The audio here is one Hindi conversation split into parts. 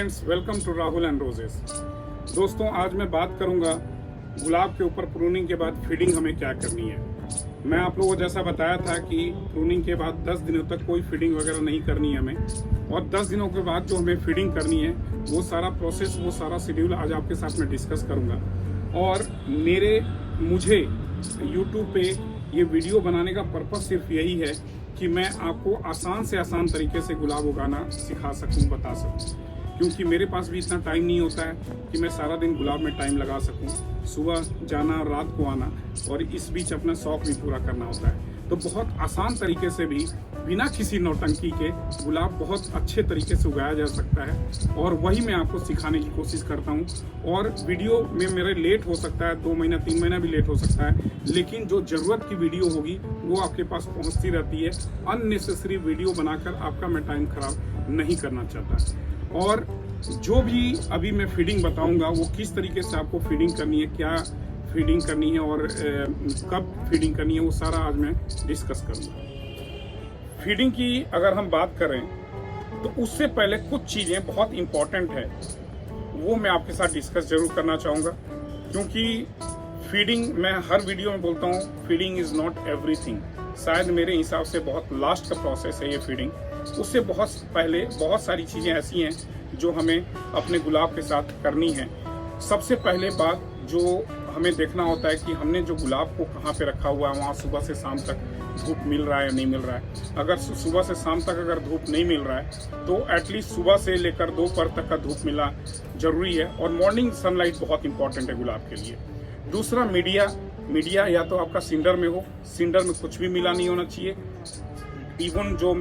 Friends, welcome to Rahul and roses. दोस्तों, आज मैं बात करूंगा गुलाब के ऊपर प्रूनिंग के बाद फीडिंग हमें क्या करनी है। मैं आप लोगों को जैसा बताया था कि प्रूनिंग के बाद 10 दिनों तक कोई फीडिंग वगैरह नहीं करनी है हमें, और 10 दिनों के बाद जो हमें फीडिंग करनी है वो सारा प्रोसेस, वो सारा शेड्यूल आज आपके साथ मैं डिस्कस करूंगा। और मुझे यूट्यूब पे ये वीडियो बनाने का पर्पस सिर्फ यही है कि मैं आपको आसान से आसान तरीके से गुलाब उगाना सिखा सकूं, बता सकूं, क्योंकि मेरे पास भी इतना टाइम नहीं होता है कि मैं सारा दिन गुलाब में टाइम लगा सकूं। सुबह जाना, रात को आना, और इस बीच अपना शौक भी पूरा करना होता है। तो बहुत आसान तरीके से भी, बिना किसी नौटंकी के, गुलाब बहुत अच्छे तरीके से उगाया जा सकता है, और वही मैं आपको सिखाने की कोशिश करता हूं। और वीडियो में मेरे लेट हो सकता है, 2 महीना 3 महीना भी लेट हो सकता है, लेकिन जो ज़रूरत की वीडियो होगी वो आपके पास पहुंचती रहती है। अननेसेसरी वीडियो बनाकर आपका मैं टाइम खराब नहीं करना चाहता। और जो भी अभी मैं फीडिंग बताऊंगा वो किस तरीके से आपको फीडिंग करनी है, क्या फीडिंग करनी है और कब फीडिंग करनी है, वो सारा आज मैं डिस्कस करूंगा। फीडिंग की अगर हम बात करें तो उससे पहले कुछ चीज़ें बहुत इम्पॉर्टेंट है, वो मैं आपके साथ डिस्कस जरूर करना चाहूँगा। क्योंकि फीडिंग, मैं हर वीडियो में बोलता हूँ, फीडिंग इज़ नॉट एवरीथिंग। शायद मेरे हिसाब से बहुत लास्ट का प्रोसेस है ये फीडिंग। उससे बहुत पहले बहुत सारी चीज़ें ऐसी हैं जो हमें अपने गुलाब के साथ करनी है। सबसे पहले बात जो हमें देखना होता है कि हमने जो गुलाब को कहाँ पे रखा हुआ है, वहाँ सुबह से शाम तक धूप मिल रहा है या नहीं मिल रहा है। अगर सुबह से शाम तक अगर धूप नहीं मिल रहा है तो एटलीस्ट सुबह से लेकर दोपहर तक का धूप मिलना जरूरी है। और मॉर्निंग सनलाइट बहुत इंपॉर्टेंट है गुलाब के लिए। दूसरा, मीडिया या तो आपका सिंडर में हो, सिंडर में कुछ भी मिला नहीं होना चाहिए। इवन जो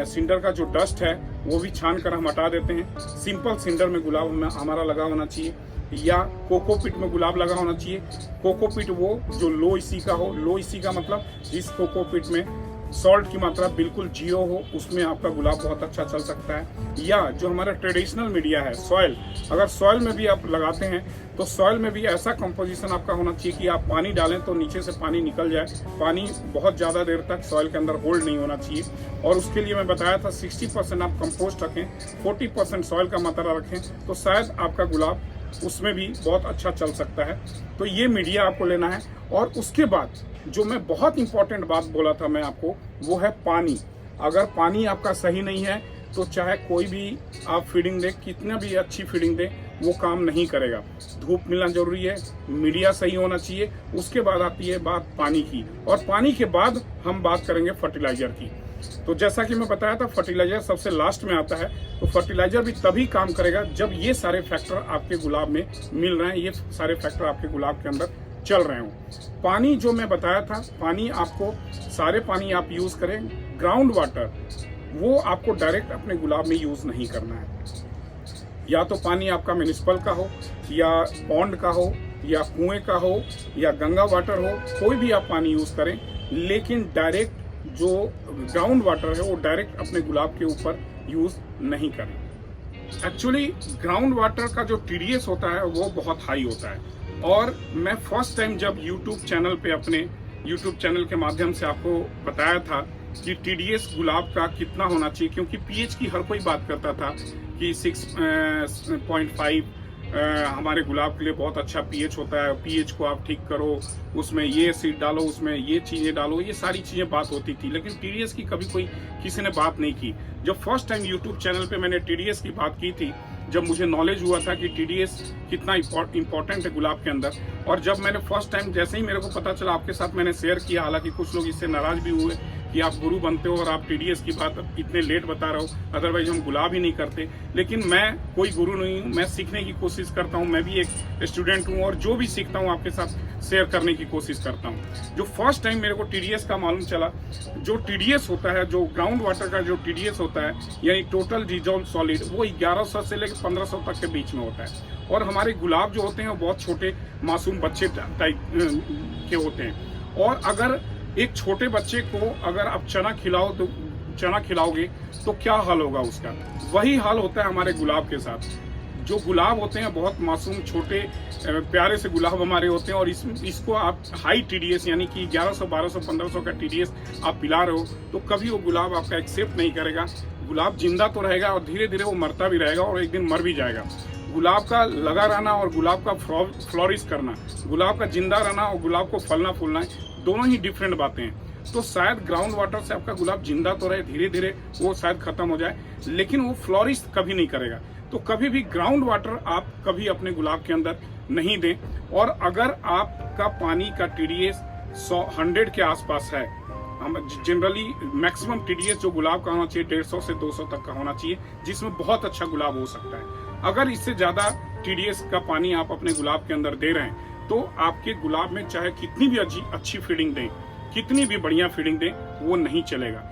सिंडर का जो डस्ट है वो भी छान कर हम हटा देते हैं। सिंपल सिंडर में गुलाब हमारा लगा होना चाहिए, या कोकोपीट में गुलाब लगा होना चाहिए। कोकोपीट वो जो लो इसी का हो, लो इसी का मतलब जिस कोकोपीट में सॉल्ट की मात्रा बिल्कुल 0 हो, उसमें आपका गुलाब बहुत अच्छा चल सकता है। या जो हमारा ट्रेडिशनल मीडिया है, सॉइल, अगर सॉइल में भी आप लगाते हैं तो सॉइल में भी ऐसा कंपोजिशन आपका होना चाहिए कि आप पानी डालें तो नीचे से पानी निकल जाए, पानी बहुत ज़्यादा देर तक सॉइल के अंदर होल्ड नहीं होना चाहिए। और उसके लिए मैं बताया था 60% आप कंपोस्ट रखें, 40% सॉइल का मात्रा रखें, तो शायद आपका गुलाब उसमें भी बहुत अच्छा चल सकता है। तो ये मीडिया आपको लेना है। और उसके बाद जो मैं बहुत इंपॉर्टेंट बात बोला था मैं आपको, वो है पानी। अगर पानी आपका सही नहीं है तो चाहे कोई भी आप फीडिंग दें, कितना भी अच्छी फीडिंग दें, वो काम नहीं करेगा। धूप मिलना जरूरी है, मीडिया सही होना चाहिए। उसके बाद आती है बात पानी की, और पानी के बाद हम बात करेंगे फर्टिलाइजर की। तो जैसा कि मैं बताया था, फर्टिलाइजर सबसे लास्ट में आता है। तो फर्टिलाइजर भी तभी काम करेगा जब ये सारे फैक्टर आपके गुलाब में मिल रहे हैं, ये सारे फैक्टर आपके गुलाब के अंदर चल रहे हों। पानी जो मैं बताया था, पानी आपको सारे पानी आप यूज करें। ग्राउंड वाटर वो आपको डायरेक्ट अपने गुलाब में यूज नहीं करना है। या तो पानी आपका म्युनिसिपल का हो, या पॉन्ड का हो, या कुएं का हो, या गंगा वाटर हो, कोई भी आप पानी यूज करें, लेकिन डायरेक्ट जो ग्राउंड वाटर है वो डायरेक्ट अपने गुलाब के ऊपर यूज नहीं करें। एक्चुअली ग्राउंड वाटर का जो TDS होता है वो बहुत हाई होता है। और मैं फर्स्ट टाइम जब यूट्यूब चैनल पे, अपने यूट्यूब चैनल के माध्यम से आपको बताया था कि TDS गुलाब का कितना होना चाहिए, क्योंकि pH की हर कोई बात करता था कि 6.5 हमारे गुलाब के लिए बहुत अच्छा pH होता है। pH को आप ठीक करो, उसमें ये सीड डालो, उसमें ये चीज़ें डालो, ये सारी चीज़ें बात होती थी। लेकिन TDS की कभी किसी ने बात नहीं की। जब फर्स्ट टाइम यूट्यूब चैनल पे मैंने TDS की बात की थी, जब मुझे नॉलेज हुआ था कि TDS कितना इंपॉर्टेंट है गुलाब के अंदर, और जब मैंने फर्स्ट टाइम, जैसे ही मेरे को पता चला, आपके साथ मैंने शेयर किया। हालांकि कुछ लोग इससे नाराज भी हुए कि आप गुरु बनते हो और आप TDS की बात इतने लेट बता रहे हो, अदरवाइज हम गुलाब ही नहीं करते। लेकिन मैं कोई गुरु नहीं हूँ, मैं सीखने की कोशिश करता हूँ। मैं भी एक स्टूडेंट हूँ, और जो भी सीखता हूँ आपके साथ शेयर करने की कोशिश करता हूँ। जो फर्स्ट टाइम मेरे को TDS का मालूम चला, जो TDS होता है, जो ग्राउंड वाटर का जो TDS होता है, यानी टोटल डिजॉल्व सॉलिड, वो 1100 से लेकर 1500 तक के बीच में होता है। और हमारे गुलाब जो होते हैं वो बहुत छोटे मासूम बच्चे टाइप के होते हैं। और अगर एक छोटे बच्चे को अगर आप चना खिलाओगे तो क्या हाल होगा उसका, वही हाल होता है हमारे गुलाब के साथ। जो गुलाब होते हैं बहुत मासूम छोटे प्यारे से गुलाब हमारे होते हैं, और इसको आप हाई TDS यानी कि 1100, 1200, 1500 का TDS आप पिला रहे हो, तो कभी वो गुलाब आपका एक्सेप्ट नहीं करेगा। गुलाब जिंदा तो रहेगा और धीरे धीरे वो मरता भी रहेगा और एक दिन मर भी जाएगा। गुलाब का लगा रहना और गुलाब का फ्लोरिश करना, गुलाब का जिंदा रहना और गुलाब को फलना फूलना, दोनों ही डिफरेंट बातें हैं। तो शायद ग्राउंड वाटर से आपका गुलाब जिंदा तो रहे, धीरे धीरे वो शायद खत्म हो जाए, लेकिन वो फ्लोरिश कभी नहीं करेगा। तो कभी भी ग्राउंड वाटर आप कभी अपने गुलाब के अंदर नहीं दें। और अगर आपका पानी का TDS 100 के आसपास है, हम जनरली मैक्सिमम TDS जो गुलाब का होना चाहिए 150 से 200 तक का होना चाहिए, जिसमें बहुत अच्छा गुलाब हो सकता है। अगर इससे ज्यादा TDS का पानी आप अपने गुलाब के अंदर दे रहे हैं तो आपके गुलाब में चाहे कितनी भी अच्छी फीडिंग दें, कितनी भी बढ़िया फीडिंग दें, वो नहीं चलेगा।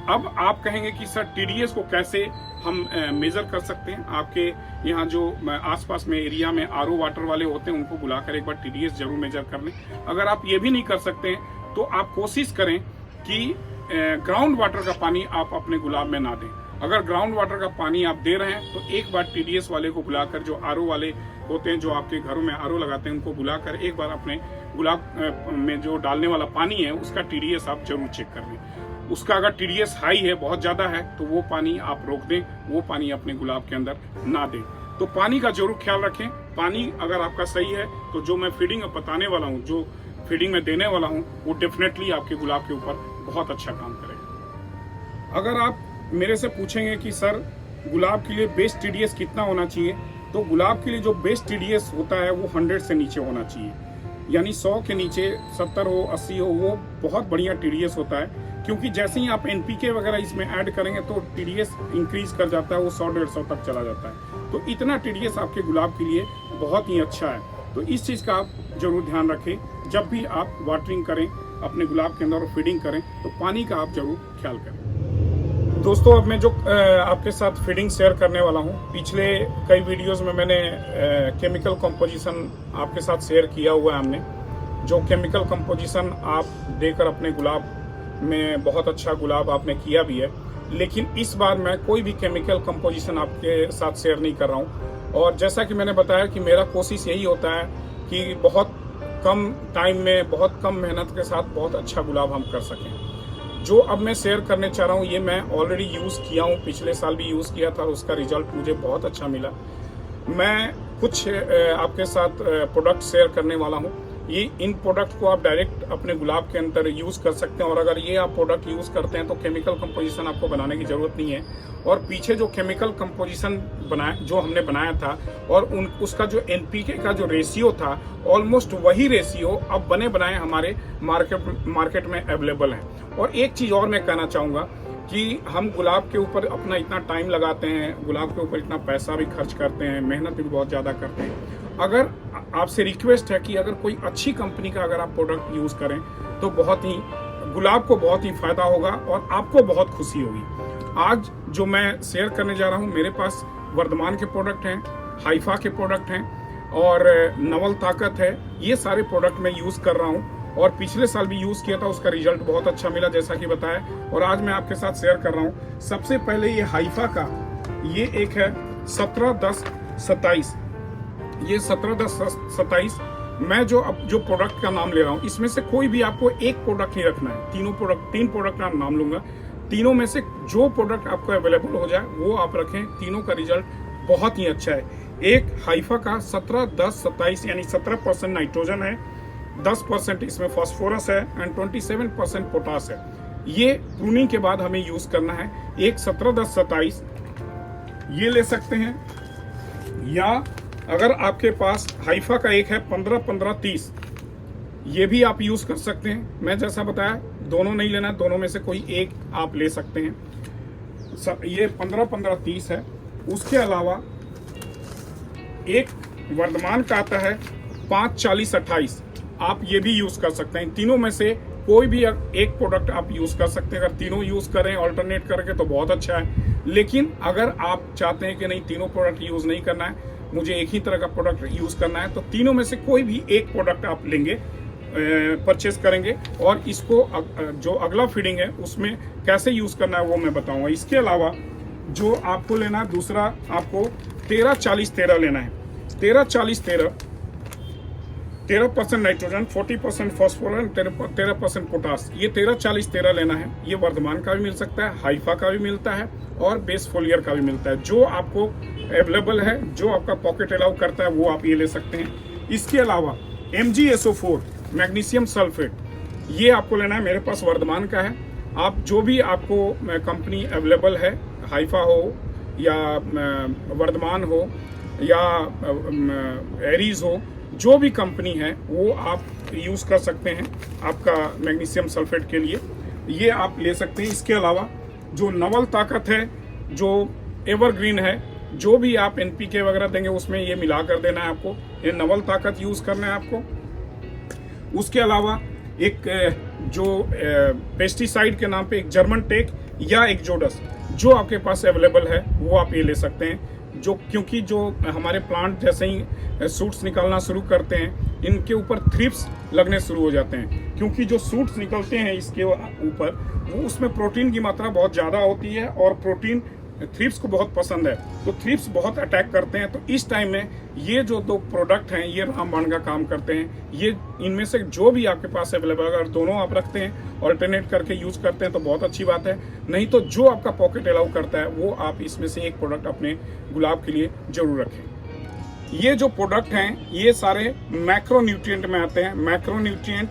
अब आप कहेंगे कि सर TDS को कैसे हम मेजर कर सकते हैं? आपके यहाँ जो आसपास में एरिया में RO वाटर वाले होते हैं उनको बुलाकर एक बार TDS जरूर मेजर कर लें। अगर आप ये भी नहीं कर सकते हैं तो आप कोशिश करें कि ग्राउंड वाटर का पानी आप अपने गुलाब में ना दें। अगर ग्राउंड वाटर का पानी आप दे रहे हैं तो एक बार TDS वाले को बुलाकर, जो RO वाले होते हैं, जो आपके घरों में RO लगाते हैं, उनको बुलाकर एक बार अपने गुलाब में जो डालने वाला पानी है उसका TDS आप जरूर चेक कर लें। उसका अगर TDS हाई है, बहुत ज्यादा है, तो वो पानी आप रोक दें, वो पानी अपने गुलाब के अंदर ना दें। तो पानी का जरूर ख्याल रखें। पानी अगर आपका सही है तो जो मैं फीडिंग बताने वाला हूँ, जो फीडिंग में देने वाला हूँ, वो डेफिनेटली आपके गुलाब के ऊपर बहुत अच्छा काम करेगा। अगर आप मेरे से पूछेंगे कि सर गुलाब के लिए बेस्ट TDS कितना होना चाहिए, तो गुलाब के लिए जो बेस्ट TDS होता है वो 100 से नीचे होना चाहिए। यानी 100 के नीचे 70 हो, 80 हो, वो बहुत बढ़िया TDS होता है। क्योंकि जैसे ही आप NPK वगैरह इसमें ऐड करेंगे तो TDS इंक्रीज कर जाता है, वो 100-150 तक चला जाता है। तो इतना TDS आपके गुलाब के लिए बहुत ही अच्छा है। तो इस चीज़ का आप जरूर ध्यान रखें। जब भी आप वाटरिंग करें अपने गुलाब के अंदर और फीडिंग करें तो पानी का आप जरूर ख्याल करें। दोस्तों, अब मैं जो आपके साथ फीडिंग शेयर करने वाला हूँ, पिछले कई वीडियोस में मैंने केमिकल कंपोजिशन आपके साथ शेयर किया हुआ है। हमने जो केमिकल कंपोजिशन आप देकर अपने गुलाब में बहुत अच्छा गुलाब आपने किया भी है, लेकिन इस बार मैं कोई भी केमिकल कंपोजिशन आपके साथ शेयर नहीं कर रहा हूँ। और जैसा कि मैंने बताया कि मेरा कोशिश यही होता है कि बहुत कम टाइम में, बहुत कम मेहनत के साथ बहुत अच्छा गुलाब हम कर सकें। जो अब मैं शेयर करने चाह रहा हूँ ये मैं ऑलरेडी यूज़ किया हूँ, पिछले साल भी यूज़ किया था और उसका रिजल्ट मुझे बहुत अच्छा मिला। मैं कुछ आपके साथ प्रोडक्ट शेयर करने वाला हूँ। ये इन प्रोडक्ट को आप डायरेक्ट अपने गुलाब के अंदर यूज़ कर सकते हैं। और अगर ये आप प्रोडक्ट यूज़ करते हैं तो केमिकल कंपोजिशन आपको बनाने की ज़रूरत नहीं है। और पीछे जो केमिकल कंपोजिशन जो हमने बनाया था और उसका जो NPK का जो रेशियो था, ऑलमोस्ट वही रेशियो अब बने बनाए हमारे मार्केट में अवेलेबल है। और एक चीज़ और मैं कहना चाहूँगा कि हम गुलाब के ऊपर अपना इतना टाइम लगाते हैं, गुलाब के ऊपर इतना पैसा भी खर्च करते हैं, मेहनत भी बहुत ज़्यादा करते हैं। अगर आपसे रिक्वेस्ट है कि अगर कोई अच्छी कंपनी का अगर आप प्रोडक्ट यूज़ करें तो बहुत ही गुलाब को बहुत ही फायदा होगा और आपको बहुत खुशी होगी। आज जो मैं शेयर करने जा रहा हूँ, मेरे पास वर्धमान के प्रोडक्ट हैं, हाइफा के प्रोडक्ट हैं और नवल ताकत है। ये सारे प्रोडक्ट मैं यूज़ कर रहा हूँ और पिछले साल भी यूज़ किया था, उसका रिजल्ट बहुत अच्छा मिला जैसा कि बताया। और आज मैं आपके साथ शेयर कर रहा हूँ। सबसे पहले ये हाइफा का ये एक है 17-10-27, ये 17-10-27। मैं जो प्रोडक्ट का नाम ले रहा हूँ, इसमें से कोई भी आपको एक प्रोडक्ट नहीं रखना है। तीन प्रोडक्ट का नाम लूंगा, तीनों में से जो प्रोडक्ट आपको अवेलेबल हो जाए वो आप रखें। तीनों का रिजल्ट बहुत ही अच्छा है। एक हाइफा का 17-10-27 यानी 17% नाइट्रोजन है, 10% इसमें फास्फोरस है एंड 27% पोटास है। ये प्रूनिंग के बाद हमें यूज करना है। एक 17-10-27 ये ले सकते हैं, या अगर आपके पास हाइफा का एक है 15-15-30, ये भी आप यूज कर सकते हैं। मैं जैसा बताया दोनों नहीं लेना, दोनों में से कोई एक आप ले सकते हैं। ये 15-15-30 है। उसके अलावा एक वर्धमान का आता है 5-40-28, आप ये भी यूज कर सकते हैं। तीनों में से कोई भी एक प्रोडक्ट आप यूज कर सकते हैं। अगर तीनों यूज करें ऑल्टरनेट करके तो बहुत अच्छा है, लेकिन अगर आप चाहते हैं कि नहीं तीनों प्रोडक्ट यूज नहीं करना है, मुझे एक ही तरह का प्रोडक्ट यूज करना है, तो तीनों में से कोई भी एक प्रोडक्ट आप लेंगे, परचेस करेंगे। और इसको जो अगला फीडिंग है उसमें कैसे यूज करना है वो मैं बताऊंगा। इसके अलावा जो आपको लेना है दूसरा, आपको 13-40-13 लेना है। 13-40-13 13% नाइट्रोजन, 40% फॉस्फोरस, 13% पोटास। ये 13-40-13 लेना है। ये वर्धमान का भी मिल सकता है, हाइफा का भी मिलता है और बेस फोलियर का भी मिलता है। जो आपको अवेलेबल है, जो आपका पॉकेट अलाउ करता है, वो आप ये ले सकते हैं। इसके अलावा MgSO4 मैग्नीशियम सल्फेट, ये आपको लेना है। मेरे पास वर्धमान का है। आप जो भी आपको कंपनी अवेलेबल है, हाइफा हो या वर्धमान हो या एरीज हो, जो भी कंपनी है वो आप यूज़ कर सकते हैं आपका मैग्नीशियम सल्फेट के लिए। ये आप ले सकते हैं। इसके अलावा जो नवल ताकत है, जो एवरग्रीन है, जो भी आप NPK वगैरह देंगे उसमें ये मिला कर देना है आपको। ये नवल ताकत यूज़ करना है आपको। उसके अलावा एक जो पेस्टिसाइड के नाम पे एक जर्मन टेक या एक जोडस, जो आपके पास अवेलेबल है वो आप ये ले सकते हैं। जो क्योंकि जो हमारे प्लांट जैसे ही सूट्स निकलना शुरू करते हैं, इनके ऊपर थ्रिप्स लगने शुरू हो जाते हैं। क्योंकि जो सूट्स निकलते हैं इसके ऊपर, वो उसमें प्रोटीन की मात्रा बहुत ज़्यादा होती है और प्रोटीन थ्रिप्स को बहुत पसंद है, तो थ्रिप्स बहुत अटैक करते हैं। तो इस टाइम में ये जो दो प्रोडक्ट हैं, ये रामबाण का काम करते हैं। ये इनमें से जो भी आपके पास अवेलेबल, अगर दोनों आप रखते हैं, ऑल्टरनेट करके यूज करते हैं तो बहुत अच्छी बात है। नहीं तो जो आपका पॉकेट अलाउ करता है वो आप इसमें से एक प्रोडक्ट अपने गुलाब के लिए जरूर रखें। ये जो प्रोडक्ट हैं ये सारे मैक्रो न्यूट्रिएंट में आते हैं। मैक्रो न्यूट्रिएंट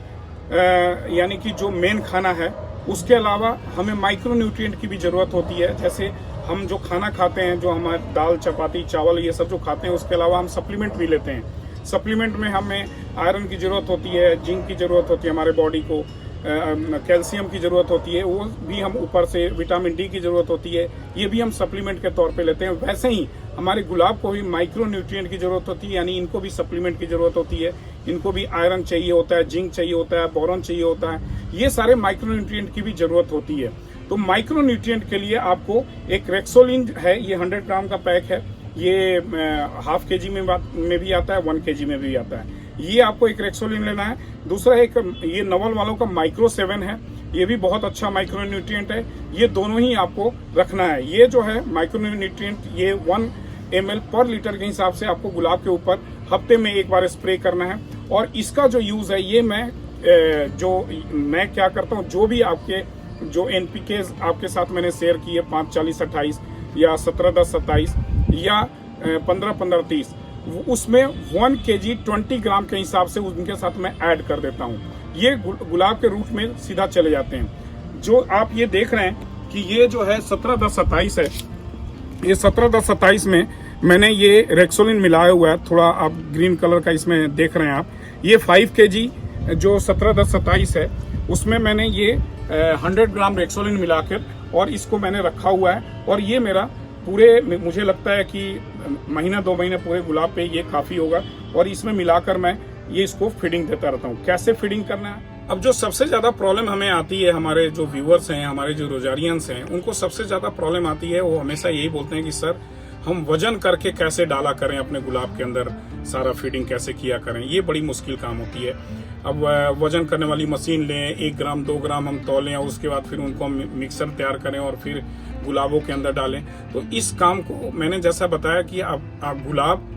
यानी कि जो मेन खाना है, उसके अलावा हमें माइक्रो न्यूट्रिएंट की भी जरूरत होती है। जैसे हम जो खाना खाते हैं, जो हमारे दाल, चपाती, चावल, ये सब जो खाते हैं, उसके अलावा हम सप्लीमेंट भी लेते हैं। सप्लीमेंट में हमें आयरन की ज़रूरत होती है, जिंक की ज़रूरत होती है हमारे बॉडी को, कैल्शियम की ज़रूरत होती है, वो भी हम ऊपर से विटामिन डी की ज़रूरत होती है, ये भी हम सप्लीमेंट के तौर पे लेते हैं। वैसे ही हमारे गुलाब को भी माइक्रो न्यूट्रिएंट की ज़रूरत होती है, यानी इनको भी सप्लीमेंट की ज़रूरत होती है। इनको भी आयरन चाहिए होता है, जिंक चाहिए होता है, बोरॉन चाहिए होता है। ये सारे माइक्रो न्यूट्रिएंट की भी ज़रूरत होती है। तो माइक्रो न्यूट्रिएंट के लिए आपको एक रेक्सोलिन है, ये 100 ग्राम का पैक है। ये ½ kg में भी आता है, 1 kg में भी आता है। ये आपको एक रेक्सोलिन लेना है। दूसरा एक ये नवल वालों का माइक्रो 7 है, ये भी बहुत अच्छा माइक्रो न्यूट्रिएंट है। ये दोनों ही आपको रखना है। ये जो है माइक्रो न्यूट्रिएंट, ये 1 ml पर लीटर के हिसाब से आपको गुलाब के ऊपर हफ्ते में एक बार स्प्रे करना है। और इसका जो यूज है, ये मैं क्या करता हूँ, जो भी आपके जो NPK आपके साथ मैंने शेयर किए 5-40-28 या 17-10-27 या 15-15-30, उसमें 1 kg 20 ग्राम के हिसाब से उनके साथ मैं ऐड कर देता हूँ। ये गुलाब के रूट में सीधा चले जाते हैं। जो आप ये देख रहे हैं कि ये जो है 17-10-27 है, ये 17-10-27 में मैंने ये रेक्सोलिन मिलाया हुआ है। थोड़ा आप ग्रीन कलर का इसमें देख रहे हैं आप। ये 5 kg जो 17-10-27 है, उसमें मैंने ये 100 ग्राम रेक्सोलिन मिलाकर और इसको मैंने रखा हुआ है। और ये मेरा पूरे, मुझे लगता है कि महीना 2 महीने पूरे गुलाब पे ये काफ़ी होगा। और इसमें मिलाकर मैं ये इसको फीडिंग देता रहता हूँ। कैसे फीडिंग करना है? अब जो सबसे ज़्यादा प्रॉब्लम हमें आती है, हमारे जो व्यूअर्स हैं, हमारे जो रोजारियंस हैं, उनको सबसे ज़्यादा प्रॉब्लम आती है, वो हमेशा यही बोलते हैं कि सर हम वजन करके कैसे डाला करें अपने गुलाब के अंदर, सारा फीडिंग कैसे किया करें। ये बड़ी मुश्किल काम होती है। अब वजन करने वाली मशीन लें, 1 ग्राम 2 ग्राम हम तौलें और उसके बाद फिर उनको हम मिक्सर तैयार करें और फिर गुलाबों के अंदर डालें। तो इस काम को मैंने जैसा बताया कि आप गुलाब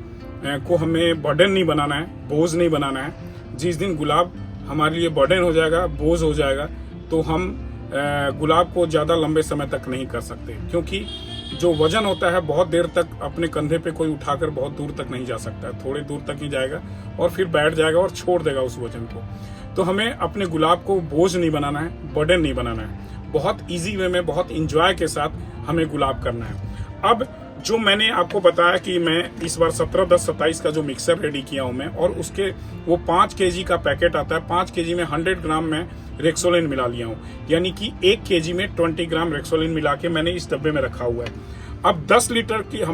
को हमें बर्डन नहीं बनाना है, बोझ नहीं बनाना है। जिस दिन गुलाब हमारे लिए बर्डन हो जाएगा, बोझ हो जाएगा, तो हम गुलाब को ज़्यादा लंबे समय तक नहीं कर सकते। क्योंकि जो वजन होता है बहुत देर तक अपने कंधे पे कोई उठाकर बहुत दूर तक नहीं जा सकता है, थोड़ी दूर तक ही जाएगा और फिर बैठ जाएगा और छोड़ देगा उस वजन को। तो हमें अपने गुलाब को बोझ नहीं बनाना है, बर्डन नहीं बनाना है। बहुत इजी वे में, बहुत इंजॉय के साथ हमें गुलाब करना है। अब जो मैंने आपको बताया कि मैं इस बार 17-10-27 का जो मिक्सर रेडी किया हूं मैं, और उसके वो 5 kg का पैकेट आता है। 5 kg में 100 ग्राम में रेक्सोलिन मिला लिया हूं, यानी कि 1 kg में 20 ग्राम रेक्सोलिन मिला के मैंने इस डब्बे में रखा हुआ है। अब 10 लीटर की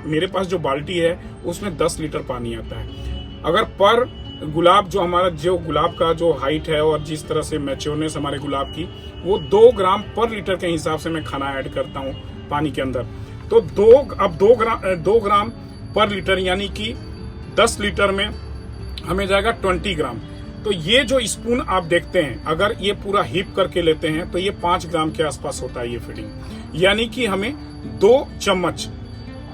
मेरे पास जो बाल्टी है उसमें 10 लीटर पानी आता है। अगर पर गुलाब जो गुलाब का जो हाइट है और जिस तरह से मैच्योरनेस हमारे गुलाब की, वो 2 ग्राम पर लीटर के हिसाब से मैं खाना ऐड करता हूँ पानी के अंदर। तो 2 ग्राम पर लीटर, यानी कि 10 लीटर में हमें जाएगा 20 ग्राम। तो ये जो स्पून आप देखते हैं, अगर ये पूरा हीप करके लेते हैं तो ये 5 ग्राम के आसपास होता है ये फीडिंग। यानी कि हमें 2 चम्मच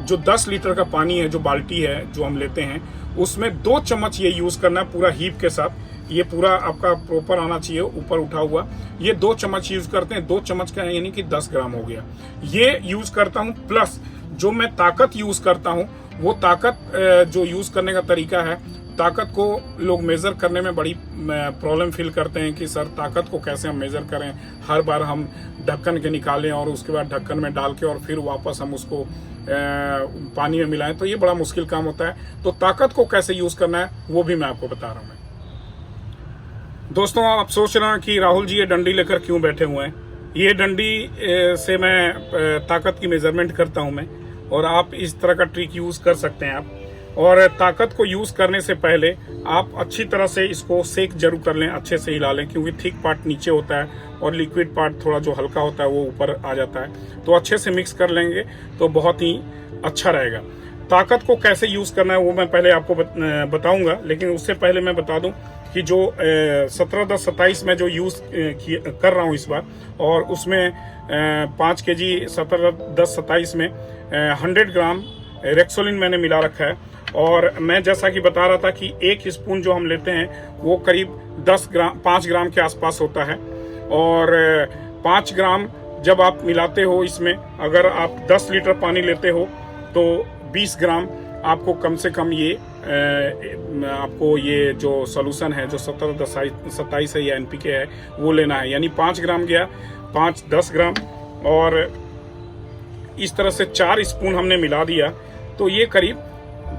जो 10 लीटर का पानी है, जो बाल्टी है जो हम लेते हैं, उसमें 2 चम्मच ये यूज करना है पूरा हीप के साथ। ये पूरा आपका प्रॉपर आना चाहिए ऊपर उठा हुआ। ये 2 चम्मच यूज करते हैं। 2 चम्मच का यानी कि 10 ग्राम हो गया। ये यूज करता हूँ। प्लस जो मैं ताकत यूज करता हूँ, वो ताकत जो यूज करने का तरीका है, ताकत को लोग मेजर करने में बड़ी प्रॉब्लम फील करते हैं कि सर ताकत को कैसे हम मेजर करें। हर बार हम ढक्कन के निकालें और उसके बाद ढक्कन में डाल के और फिर वापस हम उसको पानी में मिलाएं, तो ये बड़ा मुश्किल काम होता है। तो ताकत को कैसे यूज करना है वो भी मैं आपको बता रहा हूँ। दोस्तों, आप सोच रहे हैं कि राहुल जी ये डंडी लेकर क्यों बैठे हुए हैं। ये डंडी से मैं ताकत की मेजरमेंट करता हूं मैं, और आप इस तरह का ट्रिक यूज कर सकते हैं आप। और ताकत को यूज करने से पहले आप अच्छी तरह से इसको सेक जरूर कर लें, अच्छे से हिला लें, क्योंकि थिक पार्ट नीचे होता है और लिक्विड पार्ट थोड़ा जो हल्का होता है वो ऊपर आ जाता है। तो अच्छे से मिक्स कर लेंगे तो बहुत ही अच्छा रहेगा। ताकत को कैसे यूज करना है वो मैं पहले आपको बताऊंगा, लेकिन उससे पहले मैं बता दूं कि जो 17-10-27 में जो यूज कर रहा हूं इस बार, और उसमें 5 kg 17-10-27 में 100 ग्राम रेक्सोलिन मैंने मिला रखा है। और मैं जैसा कि बता रहा था कि 1 स्पून जो हम लेते हैं वो करीब 5 ग्राम के आसपास होता है। और 5 ग्राम जब आप मिलाते हो इसमें, अगर आप 10 लीटर पानी लेते हो तो 20 ग्राम आपको कम से कम ये आपको ये जो सॉल्यूशन है जो 17-10-27 है या एनपीके है वो लेना है। यानी 5 ग्राम गया, 5-10 ग्राम, और इस तरह से 4 स्पून हमने मिला दिया तो ये करीब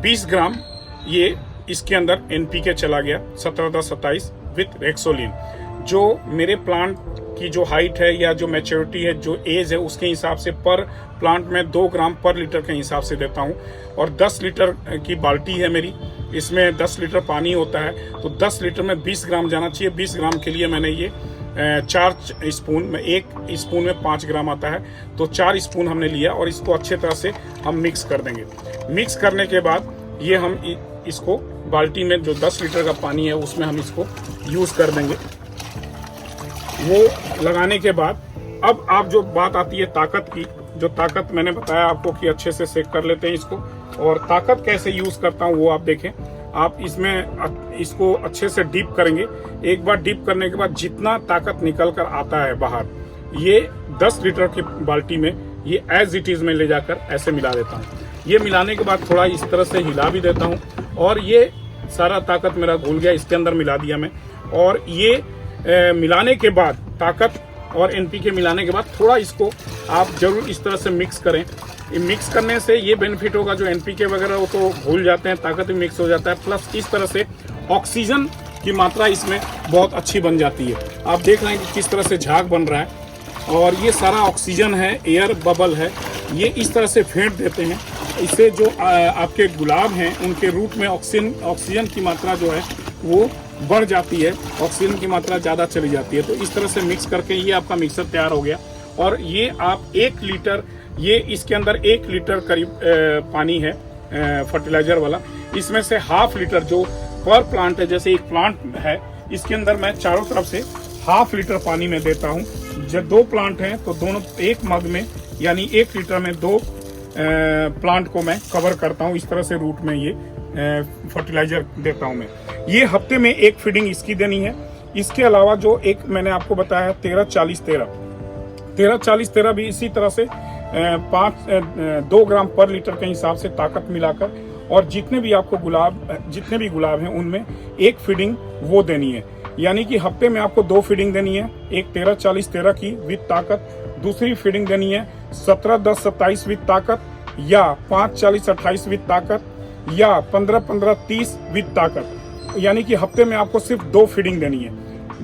20 ग्राम ये इसके अंदर एनपीके चला गया 17-10-27 विथ रेक्सोलिन। जो मेरे प्लांट की जो हाइट है या जो मैच्योरिटी है, जो एज है, उसके हिसाब से पर प्लांट में 2 ग्राम पर लीटर के हिसाब से देता हूँ। और 10 लीटर की बाल्टी है मेरी, इसमें 10 लीटर पानी होता है, तो 10 लीटर में 20 ग्राम जाना चाहिए। 20 ग्राम के लिए मैंने ये 4 स्पून में, 1 स्पून में 5 ग्राम आता है, तो 4 स्पून हमने लिया और इसको अच्छे तरह से हम मिक्स कर देंगे। मिक्स करने के बाद ये हम इसको बाल्टी में जो 10 लीटर का पानी है उसमें हम इसको यूज कर देंगे। वो लगाने के बाद अब आप जो बात आती है ताकत की, जो ताकत मैंने बताया आपको कि अच्छे से सेक कर लेते हैं इसको। और ताकत कैसे यूज करता हूँ वो आप देखें। आप इसमें इसको अच्छे से डीप करेंगे। एक बार डीप करने के बाद जितना ताकत निकल कर आता है बाहर, ये 10 लीटर की बाल्टी में ये एज इट इज में ले जाकर ऐसे मिला देता हूँ। ये मिलाने के बाद थोड़ा इस तरह से हिला भी देता हूँ, और ये सारा ताकत मेरा घुल गया, इसके अंदर मिला दिया मैं। और ये मिलाने के बाद ताकत और एनपीके मिलाने के बाद थोड़ा इसको आप जरूर इस तरह से मिक्स करें। मिक्स करने से ये बेनिफिट होगा, जो एनपीके वगैरह वो तो भूल जाते हैं, ताकत भी मिक्स हो जाता है। प्लस इस तरह से ऑक्सीजन की मात्रा इसमें बहुत अच्छी बन जाती है। आप देख रहे हैं कि किस तरह से झाग बन रहा है, और ये सारा ऑक्सीजन है, एयर बबल है, ये इस तरह से फेंट देते हैं। इससे जो आपके गुलाब हैं उनके रूट में ऑक्सीजन की मात्रा जो है वो बढ़ जाती है, ऑक्सीजन की मात्रा ज़्यादा चली जाती है। तो इस तरह से मिक्स करके ये आपका मिक्सर तैयार हो गया। और ये आप 1 लीटर, ये इसके अंदर 1 लीटर करीब पानी है फर्टिलाइजर वाला, इसमें से ½ लीटर जो पर प्लांट है, जैसे एक प्लांट है इसके अंदर मैं चारों तरफ से ½ लीटर पानी में देता हूँ। जब 2 प्लांट हैं तो दोनों 1 मग में, यानी 1 लीटर में 2 प्लांट को मैं कवर करता हूँ। इस तरह से रूट में ये फर्टिलाइजर देता हूँ मैं। ये हफ्ते में 1 फीडिंग इसकी देनी है। इसके अलावा जो एक मैंने आपको बताया 13-40-13 भी इसी तरह से 2 ग्राम पर लीटर के हिसाब से ताकत मिलाकर, और जितने भी गुलाब हैं उनमें 1 फीडिंग वो देनी है। यानी कि हफ्ते में आपको 2 फीडिंग देनी है, एक 13-40-13 की विद ताकत, दूसरी फीडिंग देनी है 17-10-27 विद ताकत, या 5-40-28 विद ताकत, या 15-15-30 विद ताकत। यानी कि हफ्ते में आपको सिर्फ 2 फीडिंग देनी है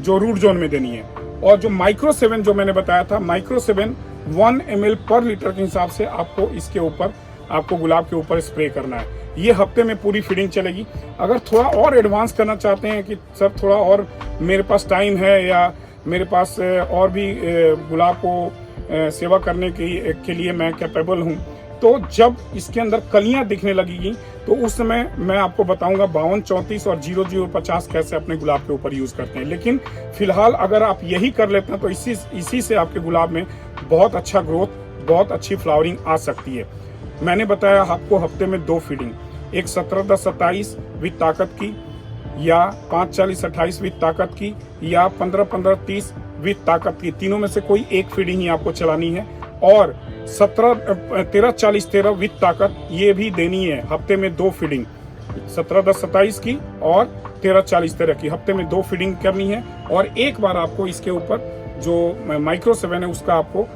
जो रूट जोन में देनी है। और जो माइक्रो 7 जो मैंने बताया था, माइक्रो 7 1 ml पर लीटर के हिसाब से आपको इसके ऊपर, आपको गुलाब के ऊपर स्प्रे करना है। ये हफ्ते में पूरी फीडिंग चलेगी। अगर थोड़ा और एडवांस करना चाहते हैं कि सर थोड़ा और मेरे पास टाइम है, या मेरे पास और भी गुलाब को सेवा करने के लिए मैं कैपेबल हूँ, तो जब इसके अंदर कलियां दिखने लगेगी तो उस समय मैं आपको बताऊंगा 52-34 और 0050 कैसे अपने गुलाब के ऊपर यूज करते हैं। लेकिन फिलहाल अगर आप यही कर लेते हैं तो इसी से आपके गुलाब में बहुत अच्छा ग्रोथ, बहुत अच्छी फ्लावरिंग आ सकती है। मैंने बताया आपको हफ्ते में 2 फीडिंग, एक 17-10-27 विद ताकत की, या 5-40-28 विद ताकत की, या 15-15-30 विद ताकत की। तीनों में से कोई एक फीडिंग ही आपको चलानी है। और 13-40-13 विद ताकत ये भी देनी है। हफ्ते में 2 फीडिंग, 17-10-27 की और 13-40-13 की, हफ्ते में 2 फीडिंग करनी है। और एक बार आपको इसके ऊपर जो माइक्रो 7 है उसका आपको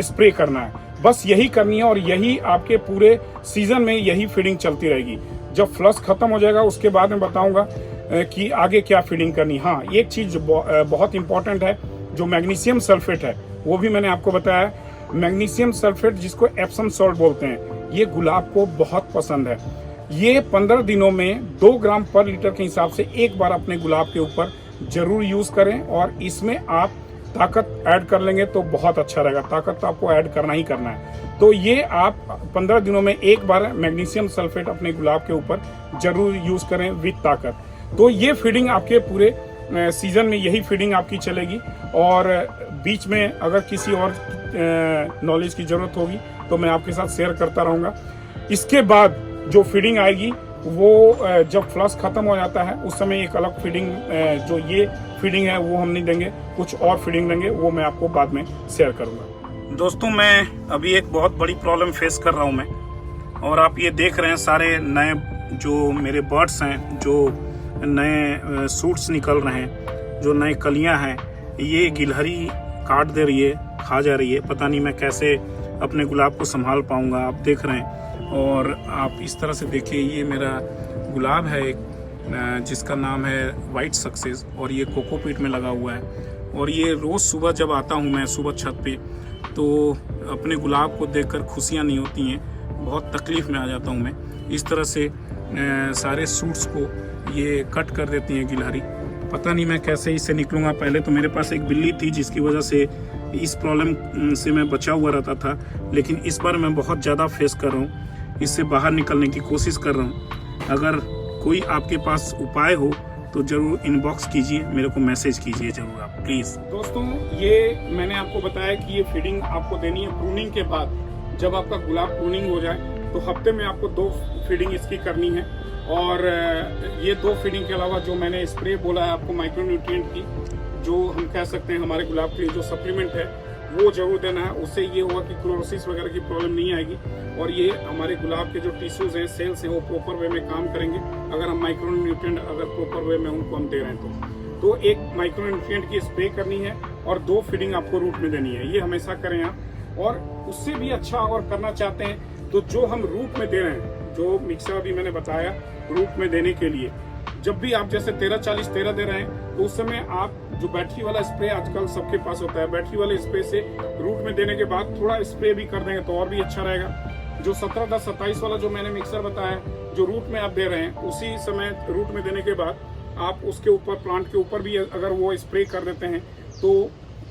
स्प्रे करना है। बस यही करनी है और यही आपके पूरे सीजन में यही फीडिंग चलती रहेगी। जब फ्लश खत्म हो जाएगा उसके बाद मैं बताऊंगा कि आगे क्या फीडिंग करनी। हाँ, एक चीज बहुत इंपॉर्टेंट है, जो मैग्नीशियम सल्फेट है वो भी मैंने आपको बताया। मैग्नीशियम सल्फेट जिसको एप्सम सॉल्ट बोलते हैं, ये गुलाब को बहुत पसंद है। ये 15 दिनों में 2 ग्राम पर लीटर के हिसाब से एक बार अपने गुलाब के ऊपर जरूर यूज करें। और इसमें आप ताकत ऐड कर लेंगे तो बहुत अच्छा रहेगा। ताकत तो आपको ऐड करना ही करना है। तो ये आप 15 दिनों में एक बार मैग्नीशियम सल्फेट अपने गुलाब के ऊपर जरूर यूज करें विद ताकत। तो ये फीडिंग आपके पूरे सीजन में यही फीडिंग आपकी चलेगी। और बीच में अगर किसी और नॉलेज की जरूरत होगी तो मैं आपके साथ शेयर करता रहूंगा। इसके बाद जो फीडिंग आएगी वो जब फ्लश खत्म हो जाता है उस समय एक अलग फीडिंग, जो ये फीडिंग है वो हम नहीं देंगे, कुछ और फीडिंग देंगे, वो मैं आपको बाद में शेयर करूंगा। दोस्तों, मैं अभी एक बहुत बड़ी प्रॉब्लम फेस कर रहा हूं मैं, और आप ये देख रहे हैं सारे नए जो मेरे बर्ड्स हैं, जो नए सूट्स निकल रहे हैं, जो नए कलियां हैं, ये गिलहरी काट दे रही है, खा जा रही है। पता नहीं मैं कैसे अपने गुलाब को संभाल पाऊंगा। आप देख रहे हैं और आप इस तरह से देखिए, ये मेरा गुलाब है एक, जिसका नाम है वाइट सक्सेस, और ये कोकोपीट में लगा हुआ है। और ये रोज़ सुबह जब आता हूँ मैं सुबह छत पे, तो अपने गुलाब को देखकर खुशियाँ नहीं होती हैं, बहुत तकलीफ़ में आ जाता हूँ मैं। इस तरह से सारे सूट्स को ये कट कर देती हैं गिलहरी। पता नहीं मैं कैसे इससे निकलूँगा। पहले तो मेरे पास एक बिल्ली थी जिसकी वजह से इस प्रॉब्लम से मैं बचा हुआ रहता था, लेकिन इस बार मैं बहुत ज़्यादा फेस कर रहा हूँ। इससे बाहर निकलने की कोशिश कर रहा हूँ। अगर कोई आपके पास उपाय हो तो जरूर इनबॉक्स कीजिए, मेरे को मैसेज कीजिए जरूर आप प्लीज़। दोस्तों, ये मैंने आपको बताया कि ये फीडिंग आपको देनी है प्रूनिंग के बाद। जब आपका गुलाब प्रूनिंग हो जाए तो हफ्ते में आपको 2 फीडिंग इसकी करनी है। और ये 2 फीडिंग के अलावा जो मैंने स्प्रे बोला है आपको माइक्रोन्यूट्रिएंट की, जो हम कह सकते हैं हमारे गुलाब के लिए जो सप्लीमेंट है, वो जरूर देना है। उससे ये होगा कि क्लोरोसिस वगैरह की प्रॉब्लम नहीं आएगी और ये हमारे गुलाब के जो टिश्यूज हैं, सेल्स हैं, वो प्रॉपर वे में काम करेंगे अगर हम माइक्रोन्यूट्रिएंट अगर प्रॉपर वे में उनको हम दे रहे हैं तो एक माइक्रोन्यूट्रिएंट की स्प्रे करनी है और 2 फीडिंग आपको रूट में देनी है। ये हमेशा करें आप। और उससे भी अच्छा अगर करना चाहते हैं तो जो हम रूट में दे रहे हैं, जो मिक्सर अभी मैंने बताया रूट में देने के लिए, जब भी आप जैसे 13-40-13 दे रहे हैं तो उस समय आप जो बैटरी वाला स्प्रे आजकल सबके पास होता है, बैटरी वाले स्प्रे से रूट में देने के बाद थोड़ा स्प्रे भी कर देंगे तो और भी अच्छा रहेगा। जो 17-10-27 वाला जो मैंने मिक्सर बताया, जो रूट में आप दे रहे हैं, उसी समय रूट में देने के बाद आप उसके ऊपर प्लांट के ऊपर भी अगर वो स्प्रे कर देते हैं तो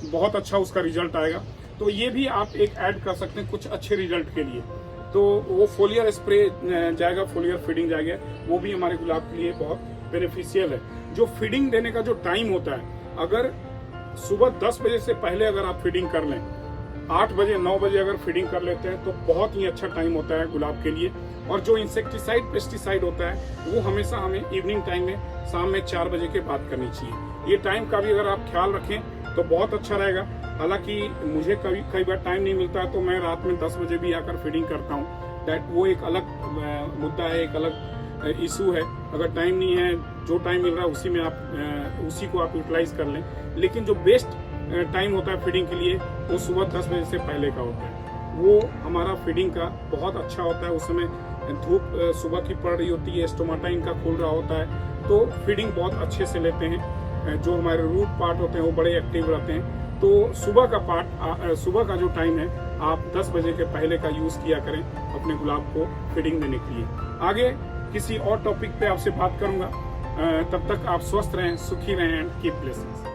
बहुत अच्छा उसका रिजल्ट आएगा। तो ये भी आप एक ऐड कर सकते हैं कुछ अच्छे रिजल्ट के लिए। तो वो फोलियर स्प्रे जाएगा, फोलियर फीडिंग जाएगा, वो भी हमारे गुलाब के लिए बहुत बेनिफिशियल है। जो फीडिंग देने का जो टाइम होता है, अगर सुबह 10 बजे से पहले अगर आप फीडिंग कर लें, 8 बजे 9 बजे अगर फीडिंग कर लेते हैं तो बहुत ही अच्छा टाइम होता है गुलाब के लिए। और जो इंसेक्टिसाइड पेस्टिसाइड होता है वो हमेशा हमें इवनिंग टाइम में शाम में 4 बजे के बाद करनी चाहिए। ये टाइम का भी अगर आप ख्याल रखें तो बहुत अच्छा रहेगा। हालांकि मुझे कई बार टाइम नहीं मिलता है तो मैं रात में 10 बजे भी आकर फीडिंग करता हूँ। दैट वो एक अलग मुद्दा है, एक अलग इशू है। अगर टाइम नहीं है, जो टाइम मिल रहा है उसी में आप उसी को आप यूटिलाइज कर लें। लेकिन जो बेस्ट टाइम होता है फीडिंग के लिए वो सुबह 10 बजे से पहले का होता है। वो हमारा फीडिंग का बहुत अच्छा होता है। उस समय धूप सुबह की पड़ रही होती है, स्टोमाटा इनका खुल रहा होता है, तो फीडिंग बहुत अच्छे से लेते हैं। जो हमारे रूट पार्ट होते हैं वो बड़े एक्टिव रहते हैं। तो सुबह का पार्ट, सुबह का जो टाइम है आप 10 बजे के पहले का यूज किया करें अपने गुलाब को फीडिंग देने के लिए। आगे किसी और टॉपिक पे आपसे बात करूंगा। तब तक आप स्वस्थ रहें, सुखी रहें एंड कीप ब्लेसिंग्स।